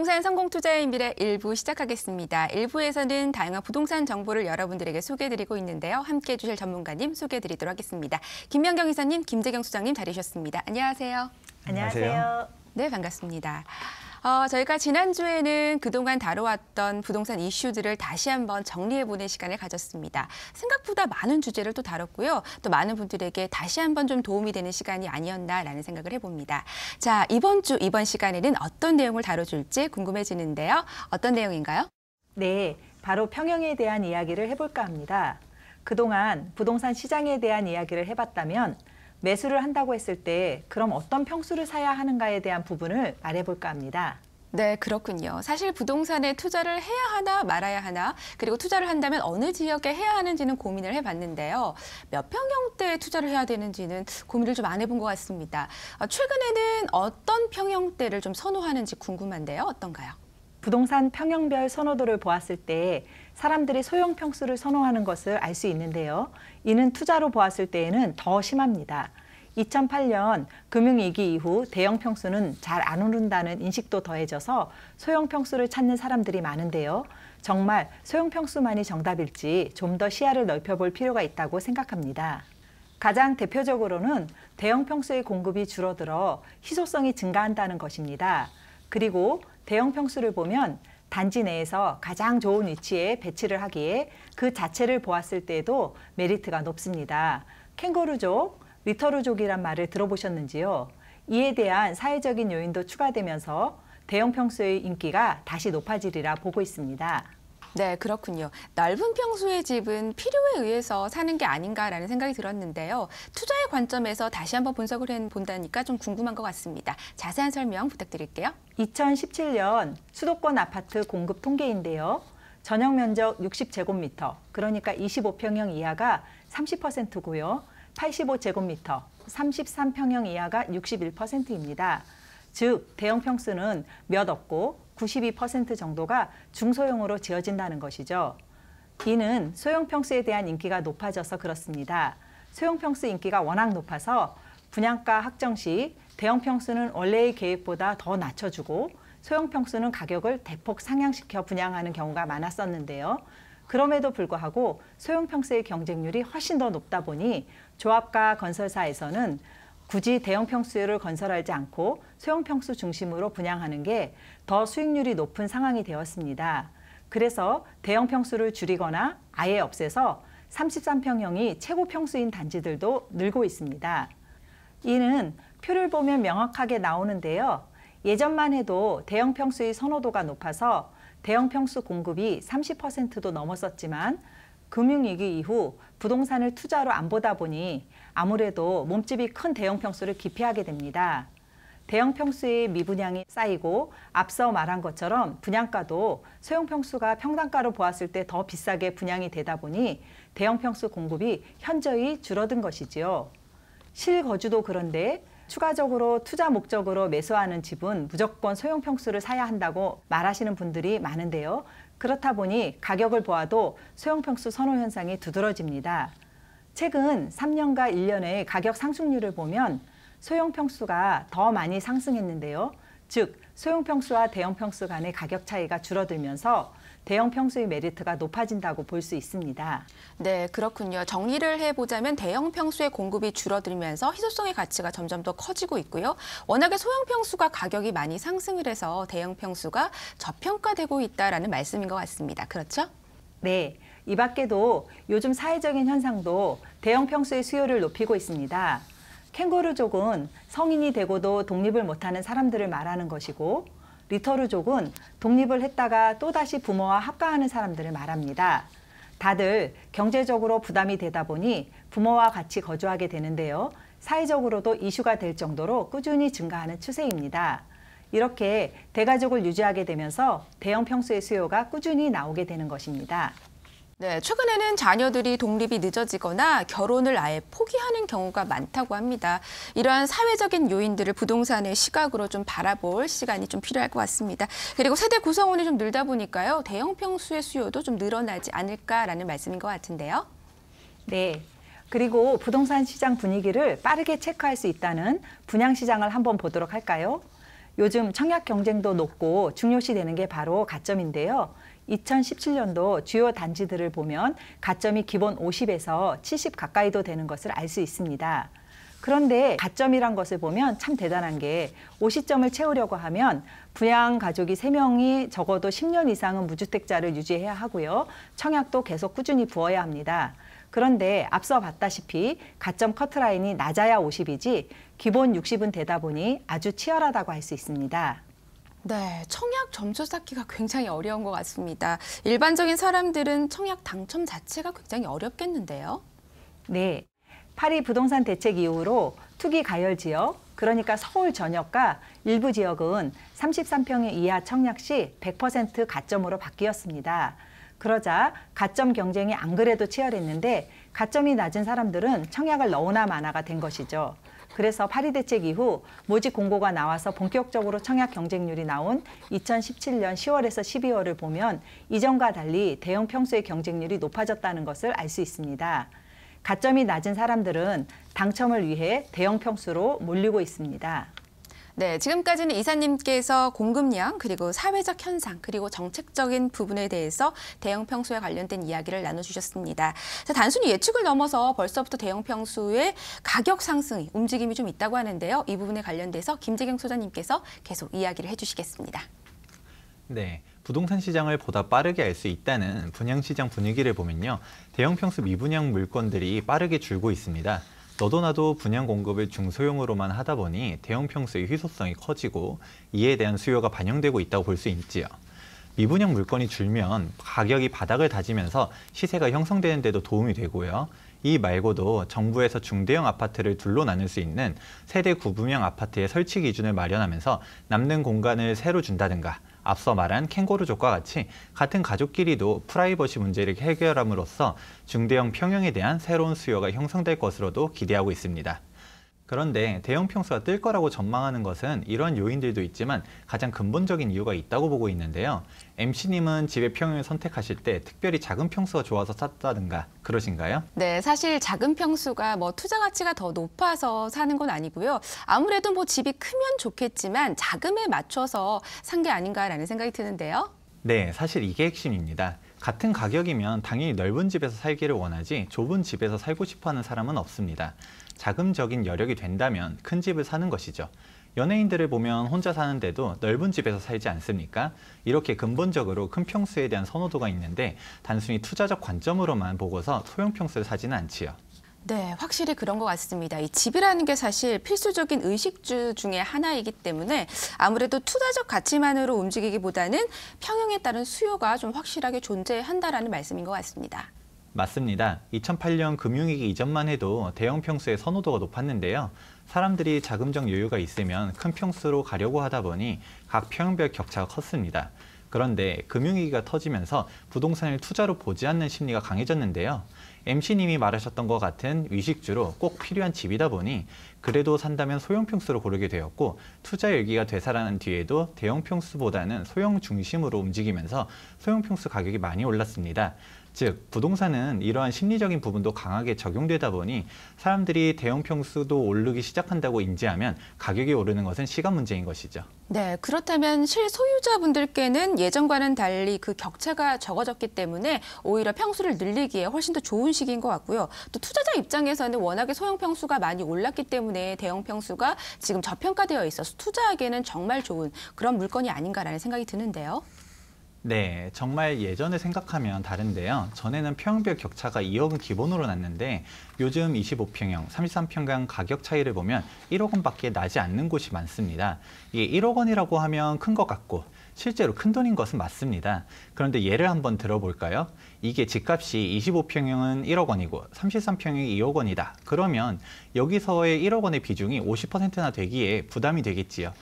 부동산 성공투자의 미래 1부 시작하겠습니다. 1부에서는 다양한 부동산 정보를 여러분들에게 소개해드리고 있는데요. 함께해 주실 전문가님 소개해드리도록 하겠습니다. 김명경 이사님, 김재경 소장님 자리하셨습니다. 안녕하세요. 안녕하세요. 네, 반갑습니다. 저희가 지난주에는 그동안 다뤄왔던 부동산 이슈들을 다시 한번 정리해보는 시간을 가졌습니다. 생각보다 많은 주제를 또 다뤘고요. 또 많은 분들에게 다시 한번 좀 도움이 되는 시간이 아니었나라는 생각을 해봅니다. 자, 이번 시간에는 어떤 내용을 다뤄줄지 궁금해지는데요. 어떤 내용인가요? 네, 바로 평형에 대한 이야기를 해볼까 합니다. 그동안 부동산 시장에 대한 이야기를 해봤다면 매수를 한다고 했을 때 그럼 어떤 평수를 사야 하는가에 대한 부분을 말해볼까 합니다. 네, 그렇군요. 사실 부동산에 투자를 해야 하나 말아야 하나, 그리고 투자를 한다면 어느 지역에 해야 하는지는 고민을 해봤는데요. 몇 평형대에 투자를 해야 되는지는 고민을 좀 안 해본 것 같습니다. 최근에는 어떤 평형대를 좀 선호하는지 궁금한데요. 어떤가요? 부동산 평형별 선호도를 보았을 때 사람들이 소형 평수를 선호하는 것을 알 수 있는데요. 이는 투자로 보았을 때에는 더 심합니다. 2008년 금융위기 이후 대형 평수는 잘 안 오른다는 인식도 더해져서 소형 평수를 찾는 사람들이 많은데요. 정말 소형 평수만이 정답일지 좀 더 시야를 넓혀볼 필요가 있다고 생각합니다. 가장 대표적으로는 대형 평수의 공급이 줄어들어 희소성이 증가한다는 것입니다. 그리고 대형 평수를 보면 단지 내에서 가장 좋은 위치에 배치를 하기에 그 자체를 보았을 때에도 메리트가 높습니다. 캥거루족, 리터루족이란 말을 들어보셨는지요? 이에 대한 사회적인 요인도 추가되면서 대형 평수의 인기가 다시 높아지리라 보고 있습니다. 네, 그렇군요. 넓은 평수의 집은 필요에 의해서 사는 게 아닌가라는 생각이 들었는데요. 투자의 관점에서 다시 한번 분석을 해본다니까 좀 궁금한 것 같습니다. 자세한 설명 부탁드릴게요. 2017년 수도권 아파트 공급 통계인데요. 전용 면적 60제곱미터, 그러니까 25평형 이하가 30%고요. 85제곱미터, 33평형 이하가 61%입니다. 즉, 대형 평수는 몇 없고 92% 정도가 중소형으로 지어진다는 것이죠. 이는 소형 평수에 대한 인기가 높아져서 그렇습니다. 소형 평수 인기가 워낙 높아서 분양가 확정 시 대형 평수는 원래의 계획보다 더 낮춰주고 소형 평수는 가격을 대폭 상향시켜 분양하는 경우가 많았었는데요. 그럼에도 불구하고 소형 평수의 경쟁률이 훨씬 더 높다 보니 조합과 건설사에서는 굳이 대형 평수를 건설하지 않고 소형 평수 중심으로 분양하는 게 더 수익률이 높은 상황이 되었습니다. 그래서 대형 평수를 줄이거나 아예 없애서 33평형이 최고 평수인 단지들도 늘고 있습니다. 이는 표를 보면 명확하게 나오는데요. 예전만 해도 대형 평수의 선호도가 높아서 대형 평수 공급이 30%도 넘었었지만 금융위기 이후 부동산을 투자로 안 보다 보니 아무래도 몸집이 큰 대형 평수를 기피하게 됩니다. 대형 평수의 미분양이 쌓이고 앞서 말한 것처럼 분양가도 소형 평수가 평당가로 보았을 때 더 비싸게 분양이 되다 보니 대형 평수 공급이 현저히 줄어든 것이지요. 실거주도 그런데 추가적으로 투자 목적으로 매수하는 집은 무조건 소형 평수를 사야 한다고 말하시는 분들이 많은데요. 그렇다 보니 가격을 보아도 소형 평수 선호 현상이 두드러집니다. 최근 3년과 1년의 가격 상승률을 보면 소형 평수가 더 많이 상승했는데요. 즉, 소형 평수와 대형 평수 간의 가격 차이가 줄어들면서 대형 평수의 메리트가 높아진다고 볼 수 있습니다. 네, 그렇군요. 정리를 해보자면 대형 평수의 공급이 줄어들면서 희소성의 가치가 점점 더 커지고 있고요. 워낙에 소형 평수가 가격이 많이 상승을 해서 대형 평수가 저평가되고 있다라는 말씀인 것 같습니다. 그렇죠? 네, 이 밖에도 요즘 사회적인 현상도 대형 평수의 수요를 높이고 있습니다. 캥거루족은 성인이 되고도 독립을 못하는 사람들을 말하는 것이고, 리터루족은 독립을 했다가 또다시 부모와 합가하는 사람들을 말합니다. 다들 경제적으로 부담이 되다 보니 부모와 같이 거주하게 되는데요. 사회적으로도 이슈가 될 정도로 꾸준히 증가하는 추세입니다. 이렇게 대가족을 유지하게 되면서 대형 평수의 수요가 꾸준히 나오게 되는 것입니다. 네, 최근에는 자녀들이 독립이 늦어지거나 결혼을 아예 포기하는 경우가 많다고 합니다. 이러한 사회적인 요인들을 부동산의 시각으로 좀 바라볼 시간이 좀 필요할 것 같습니다. 그리고 세대 구성원이 좀 늘다 보니까요, 대형 평수의 수요도 좀 늘어나지 않을까라는 말씀인 것 같은데요. 네, 그리고 부동산 시장 분위기를 빠르게 체크할 수 있다는 분양시장을 한번 보도록 할까요? 요즘 청약 경쟁도 높고 중요시되는 게 바로 가점인데요. 2017년도 주요 단지들을 보면 가점이 기본 50에서 70 가까이도 되는 것을 알 수 있습니다. 그런데 가점이란 것을 보면 참 대단한 게 50점을 채우려고 하면 부양 가족이 3명이 적어도 10년 이상은 무주택자를 유지해야 하고요. 청약도 계속 꾸준히 부어야 합니다. 그런데 앞서 봤다시피 가점 커트라인이 낮아야 50이지 기본 60은 되다 보니 아주 치열하다고 할 수 있습니다. 네, 청약 점수 쌓기가 굉장히 어려운 것 같습니다. 일반적인 사람들은 청약 당첨 자체가 굉장히 어렵겠는데요. 네, 파리 부동산 대책 이후로 투기 가열 지역, 그러니까 서울 전역과 일부 지역은 33평 이하 청약 시 100% 가점으로 바뀌었습니다. 그러자 가점 경쟁이 안 그래도 치열했는데 가점이 낮은 사람들은 청약을 너무나 많아가 된 것이죠. 그래서 파리 대책 이후 모집 공고가 나와서 본격적으로 청약 경쟁률이 나온 2017년 10월에서 12월을 보면 이전과 달리 대형 평수의 경쟁률이 높아졌다는 것을 알 수 있습니다. 가점이 낮은 사람들은 당첨을 위해 대형 평수로 몰리고 있습니다. 네, 지금까지는 이사님께서 공급량, 그리고 사회적 현상, 그리고 정책적인 부분에 대해서 대형 평수에 관련된 이야기를 나눠주셨습니다. 자, 단순히 예측을 넘어서 벌써부터 대형 평수의 가격 상승 움직임이 좀 있다고 하는데요. 이 부분에 관련돼서 김재경 소장님께서 계속 이야기를 해주시겠습니다. 네, 부동산 시장을 보다 빠르게 알 수 있다는 분양시장 분위기를 보면요. 대형 평수 미분양 물건들이 빠르게 줄고 있습니다. 너도 나도 분양 공급을 중소형으로만 하다 보니 대형 평수의 희소성이 커지고 이에 대한 수요가 반영되고 있다고 볼 수 있지요. 미분양 물건이 줄면 가격이 바닥을 다지면서 시세가 형성되는 데도 도움이 되고요. 이 말고도 정부에서 중대형 아파트를 둘로 나눌 수 있는 세대 구분형 아파트의 설치 기준을 마련하면서 남는 공간을 새로 준다든가 앞서 말한 캥거루족과 같이 같은 가족끼리도 프라이버시 문제를 해결함으로써 중대형 평형에 대한 새로운 수요가 형성될 것으로도 기대하고 있습니다. 그런데 대형 평수가 뜰 거라고 전망하는 것은 이런 요인들도 있지만 가장 근본적인 이유가 있다고 보고 있는데요. MC님은 집의 평형을 선택하실 때 특별히 작은 평수가 좋아서 샀다든가 그러신가요? 네, 사실 작은 평수가 투자 가치가 더 높아서 사는 건 아니고요. 아무래도 집이 크면 좋겠지만 자금에 맞춰서 산 게 아닌가라는 생각이 드는데요. 네, 사실 이게 핵심입니다. 같은 가격이면 당연히 넓은 집에서 살기를 원하지 좁은 집에서 살고 싶어하는 사람은 없습니다. 자금적인 여력이 된다면 큰 집을 사는 것이죠. 연예인들을 보면 혼자 사는데도 넓은 집에서 살지 않습니까? 이렇게 근본적으로 큰 평수에 대한 선호도가 있는데 단순히 투자적 관점으로만 보고서 소형 평수를 사지는 않지요. 네, 확실히 그런 것 같습니다. 이 집이라는 게 사실 필수적인 의식주 중에 하나이기 때문에 아무래도 투자적 가치만으로 움직이기보다는 평형에 따른 수요가 좀 확실하게 존재한다라는 말씀인 것 같습니다. 맞습니다. 2008년 금융위기 이전만 해도 대형 평수의 선호도가 높았는데요. 사람들이 자금적 여유가 있으면 큰 평수로 가려고 하다 보니 각 평형별 격차가 컸습니다. 그런데 금융위기가 터지면서 부동산을 투자로 보지 않는 심리가 강해졌는데요. MC님이 말하셨던 것 같은 위식주로 꼭 필요한 집이다 보니 그래도 산다면 소형 평수로 고르게 되었고 투자 열기가 되살아난 뒤에도 대형 평수보다는 소형 중심으로 움직이면서 소형 평수 가격이 많이 올랐습니다. 즉 부동산은 이러한 심리적인 부분도 강하게 적용되다 보니 사람들이 대형 평수도 오르기 시작한다고 인지하면 가격이 오르는 것은 시간 문제인 것이죠. 네, 그렇다면 실소유자분들께는 예전과는 달리 그 격차가 적어졌기 때문에 오히려 평수를 늘리기에 훨씬 더 좋은 시기인 것 같고요. 또 투자자 입장에서는 워낙에 소형 평수가 많이 올랐기 때문에 대형 평수가 지금 저평가되어 있어서 투자하기에는 정말 좋은 그런 물건이 아닌가라는 생각이 드는데요. 네, 정말 예전을 생각하면 다른데요. 전에는 평형별 격차가 2억은 기본으로 났는데 요즘 25평형, 33평형 가격 차이를 보면 1억 원밖에 나지 않는 곳이 많습니다. 이게 1억 원이라고 하면 큰 것 같고 실제로 큰 돈인 것은 맞습니다. 그런데 예를 한번 들어볼까요? 이게 집값이 25평형은 1억 원이고 33평형이 2억 원이다. 그러면 여기서의 1억 원의 비중이 50%나 되기에 부담이 되겠지요.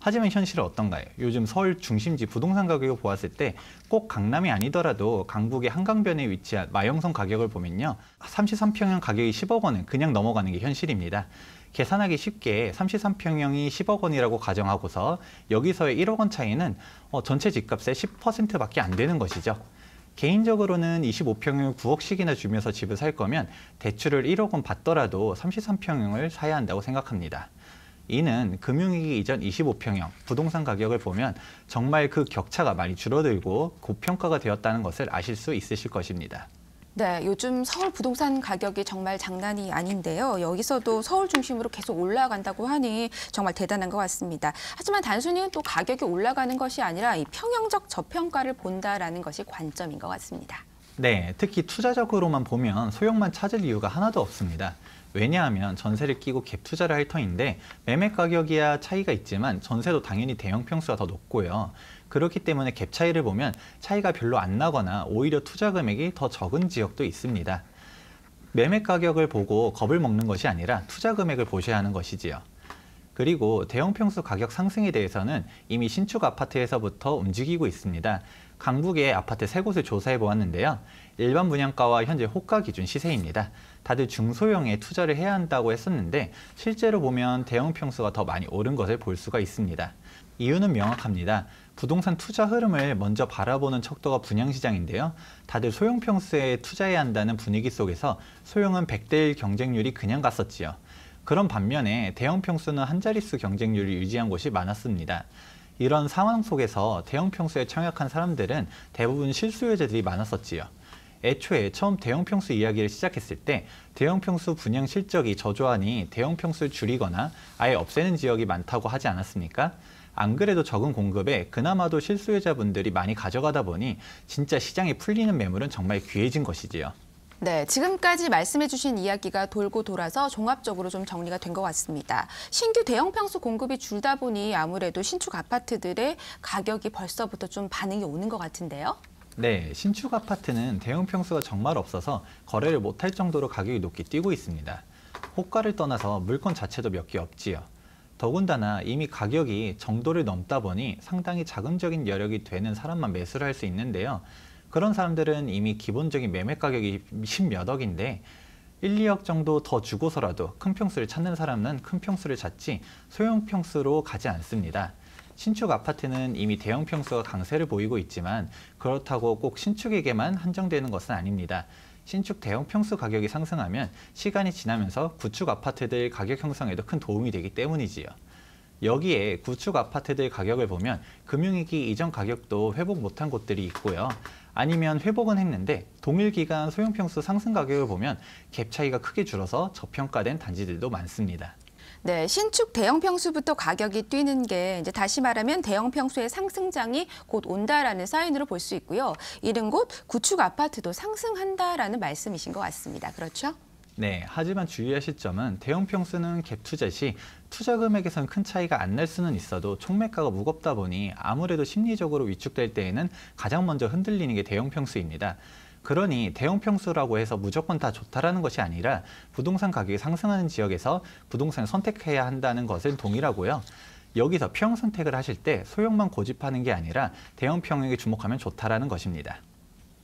하지만 현실은 어떤가요? 요즘 서울 중심지 부동산 가격을 보았을 때 꼭 강남이 아니더라도 강북의 한강변에 위치한 마영선 가격을 보면요. 33평형 가격이 10억 원은 그냥 넘어가는 게 현실입니다. 계산하기 쉽게 33평형이 10억 원이라고 가정하고서 여기서의 1억 원 차이는 전체 집값의 10%밖에 안 되는 것이죠. 개인적으로는 25평형을 9억씩이나 주면서 집을 살 거면 대출을 1억 원 받더라도 33평형을 사야 한다고 생각합니다. 이는 금융위기 이전 25평형 부동산 가격을 보면 정말 그 격차가 많이 줄어들고 고평가가 되었다는 것을 아실 수 있으실 것입니다. 네, 요즘 서울 부동산 가격이 정말 장난이 아닌데요. 여기서도 서울 중심으로 계속 올라간다고 하니 정말 대단한 것 같습니다. 하지만 단순히 또 가격이 올라가는 것이 아니라 이 평형적 저평가를 본다라는 것이 관점인 것 같습니다. 네, 특히 투자적으로만 보면 소형만 찾을 이유가 하나도 없습니다. 왜냐하면 전세를 끼고 갭 투자를 할 터인데 매매 가격이야 차이가 있지만 전세도 당연히 대형 평수가 더 높고요. 그렇기 때문에 갭 차이를 보면 차이가 별로 안 나거나 오히려 투자 금액이 더 적은 지역도 있습니다. 매매 가격을 보고 겁을 먹는 것이 아니라 투자 금액을 보셔야 하는 것이지요. 그리고 대형 평수 가격 상승에 대해서는 이미 신축 아파트에서부터 움직이고 있습니다. 강북의 아파트 3곳을 조사해 보았는데요. 일반 분양가와 현재 호가 기준 시세입니다. 다들 중소형에 투자를 해야 한다고 했었는데 실제로 보면 대형 평수가 더 많이 오른 것을 볼 수가 있습니다. 이유는 명확합니다. 부동산 투자 흐름을 먼저 바라보는 척도가 분양시장인데요. 다들 소형 평수에 투자해야 한다는 분위기 속에서 소형은 100대1 경쟁률이 그냥 갔었지요. 그런 반면에 대형 평수는 한 자릿수 경쟁률을 유지한 곳이 많았습니다. 이런 상황 속에서 대형 평수에 청약한 사람들은 대부분 실수요자들이 많았었지요. 애초에 처음 대형 평수 이야기를 시작했을 때 대형 평수 분양 실적이 저조하니 대형 평수를 줄이거나 아예 없애는 지역이 많다고 하지 않았습니까? 안 그래도 적은 공급에 그나마도 실수요자분들이 많이 가져가다 보니 진짜 시장이 풀리는 매물은 정말 귀해진 것이지요. 네, 지금까지 말씀해 주신 이야기가 돌고 돌아서 종합적으로 좀 정리가 된 것 같습니다. 신규 대형 평수 공급이 줄다 보니 아무래도 신축 아파트들의 가격이 벌써부터 좀 반응이 오는 것 같은데요. 네, 신축 아파트는 대형 평수가 정말 없어서 거래를 못할 정도로 가격이 높게 뛰고 있습니다. 호가를 떠나서 물건 자체도 몇 개 없지요. 더군다나 이미 가격이 정도를 넘다 보니 상당히 자금적인 여력이 되는 사람만 매수를 할 수 있는데요. 그런 사람들은 이미 기본적인 매매 가격이 10몇 억인데 1, 2억 정도 더 주고서라도 큰 평수를 찾는 사람은 큰 평수를 찾지 소형 평수로 가지 않습니다. 신축 아파트는 이미 대형 평수가 강세를 보이고 있지만 그렇다고 꼭 신축에게만 한정되는 것은 아닙니다. 신축 대형 평수 가격이 상승하면 시간이 지나면서 구축 아파트들 가격 형성에도 큰 도움이 되기 때문이지요. 여기에 구축 아파트들 가격을 보면 금융위기 이전 가격도 회복 못한 곳들이 있고요. 아니면 회복은 했는데 동일 기간 소형 평수 상승 가격을 보면 갭 차이가 크게 줄어서 저평가된 단지들도 많습니다. 네, 신축 대형 평수부터 가격이 뛰는 게 이제 다시 말하면 대형 평수의 상승장이 곧 온다라는 사인으로 볼 수 있고요. 이른 곧 구축 아파트도 상승한다라는 말씀이신 것 같습니다. 그렇죠? 네, 하지만 주의하실 점은 대형 평수는 갭 투자 시 투자 금액에선 큰 차이가 안 날 수는 있어도 총매가가 무겁다 보니 아무래도 심리적으로 위축될 때에는 가장 먼저 흔들리는 게 대형 평수입니다. 그러니 대형 평수라고 해서 무조건 다 좋다라는 것이 아니라 부동산 가격이 상승하는 지역에서 부동산을 선택해야 한다는 것은 동일하고요. 여기서 평 선택을 하실 때 소형만 고집하는 게 아니라 대형 평형에 주목하면 좋다라는 것입니다.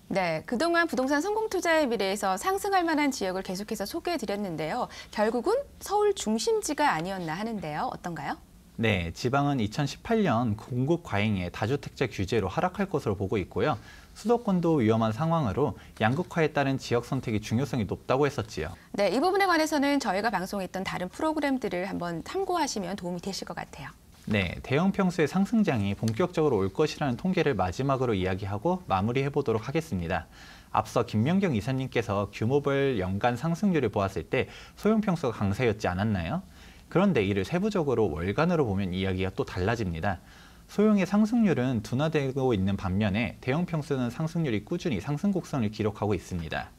네, 그동안 부동산 성공 투자에 비례해서 상승할 만한 지역을 계속해서 소개해드렸는데요. 결국은 서울 중심지가 아니었나 하는데요. 어떤가요? 네, 지방은 2018년 공급 과잉에 다주택자 규제로 하락할 것으로 보고 있고요. 수도권도 위험한 상황으로 양극화에 따른 지역 선택의 중요성이 높다고 했었지요. 네, 이 부분에 관해서는 저희가 방송했던 다른 프로그램들을 한번 참고하시면 도움이 되실 것 같아요. 네, 대형 평수의 상승장이 본격적으로 올 것이라는 통계를 마지막으로 이야기하고 마무리해 보도록 하겠습니다. 앞서 김명경 이사님께서 규모별 연간 상승률을 보았을 때 소형 평수가 강세였지 않았나요? 그런데 이를 세부적으로 월간으로 보면 이야기가 또 달라집니다. 소형의 상승률은 둔화되고 있는 반면에 대형 평수는 상승률이 꾸준히 상승 곡선을 기록하고 있습니다.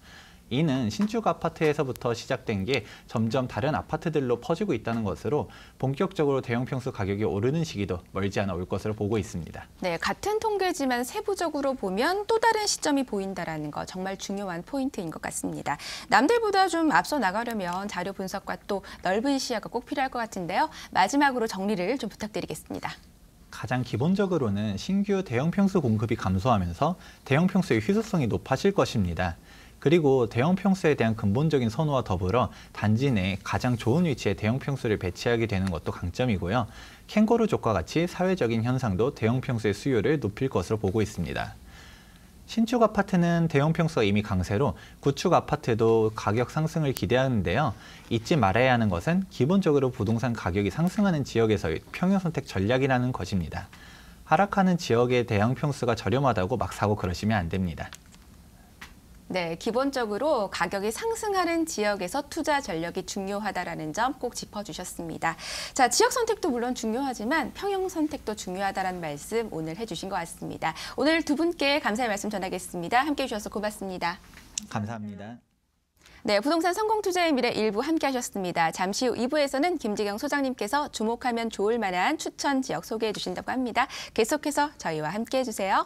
이는 신축 아파트에서부터 시작된 게 점점 다른 아파트들로 퍼지고 있다는 것으로 본격적으로 대형 평수 가격이 오르는 시기도 멀지 않아 올 것으로 보고 있습니다. 네, 같은 통계지만 세부적으로 보면 또 다른 시점이 보인다라는 거 정말 중요한 포인트인 것 같습니다. 남들보다 좀 앞서 나가려면 자료 분석과 또 넓은 시야가 꼭 필요할 것 같은데요. 마지막으로 정리를 좀 부탁드리겠습니다. 가장 기본적으로는 신규 대형 평수 공급이 감소하면서 대형 평수의 희소성이 높아질 것입니다. 그리고 대형 평수에 대한 근본적인 선호와 더불어 단지 내 가장 좋은 위치에 대형 평수를 배치하게 되는 것도 강점이고요. 캥거루족과 같이 사회적인 현상도 대형 평수의 수요를 높일 것으로 보고 있습니다. 신축 아파트는 대형 평수가 이미 강세로 구축 아파트도 가격 상승을 기대하는데요. 잊지 말아야 하는 것은 기본적으로 부동산 가격이 상승하는 지역에서의 평형 선택 전략이라는 것입니다. 하락하는 지역의 대형 평수가 저렴하다고 막 사고 그러시면 안 됩니다. 네, 기본적으로 가격이 상승하는 지역에서 투자 전략이 중요하다라는 점 꼭 짚어주셨습니다. 자, 지역 선택도 물론 중요하지만 평형 선택도 중요하다라는 말씀 오늘 해주신 것 같습니다. 오늘 두 분께 감사의 말씀 전하겠습니다. 함께해 주셔서 고맙습니다. 감사합니다. 네, 부동산 성공투자의 미래 1부 함께하셨습니다. 잠시 후 2부에서는 김지경 소장님께서 주목하면 좋을 만한 추천 지역 소개해 주신다고 합니다. 계속해서 저희와 함께해 주세요.